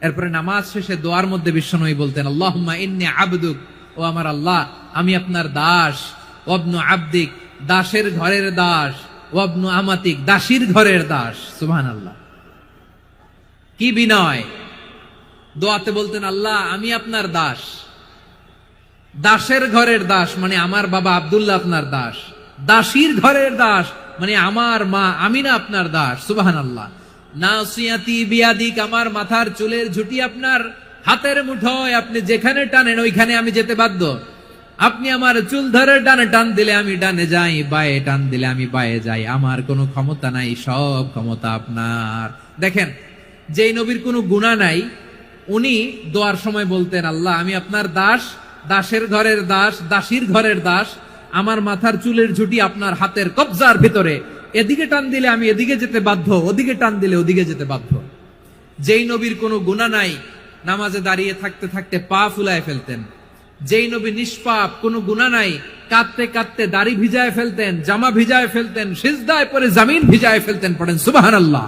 এরপরে নামাজ শেষে দোয়ার মধ্যে বিশ্বনবী বলতেন, আল্লাহুম্মা ইন্নী আবদুক, ও আমার আল্লাহ আমি আপনার দাস, ওয়াবনু আবদিক, দাসের ঘরের দাস, ওয়াবনু আমাতিক, দাসীর ঘরের দাস। সুবহানাল্লাহ, কি বিনয়! দোয়াতে বলতেন, আল্লাহ আমি আপনার দাস, দাসের ঘরের দাস মানে আমার বাবা আব্দুল্লাহ আপনার দাস, দাসীর ঘরের দাস মানে আমার মা আমিনা আপনার দাস। সুবহানাল্লাহ। নাসিয়াতি বিয়াদিক, আমার মাথার চুলের ঝুঁটি আপনার হাতের মুঠোয়, আপনি যেখানে টানেন ওইখানে আমি যেতে বাধ্য। আপনি আমার চুল ধরে ডানে টান দিলে আমি ডানে যাই, বায়ে টান দিলে আমি বায়ে যাই, আমার কোনো ক্ষমতা নাই, সব ক্ষমতা আপনার। দেখেন, যেই নবীর কোনো গুনাহ নাই উনি দোয়ার সময় বলতেন, আল্লাহ আমি আপনার দাস, দাসের ঘরের দাস, দাসীর ঘরের দাস, আমার মাথার চুলের ঝুঁটি আপনার হাতের কবজার ভিতরে, এদিকে টান দিলে আমি এদিকে যেতে বাধ্য, ওদিকে টান দিলে ওদিকে যেতে বাধ্য। যেই নবীর কোনো গুনাহ নাই নামাজে দাঁড়িয়ে থাকতে থাকতে পা ফুলায় ফেলতেন। যেই নবী নিষ্পাপ, কোনো গুনাহ নাই, কাঁদতে কাঁদতে দাড়ি ভিজায় ফেলতেন, জামা ভিজায় ফেলতেন, সিজদায় পড়ে জমিন ভিজায় ফেলতেন। পড়েন সুবহানাল্লাহ।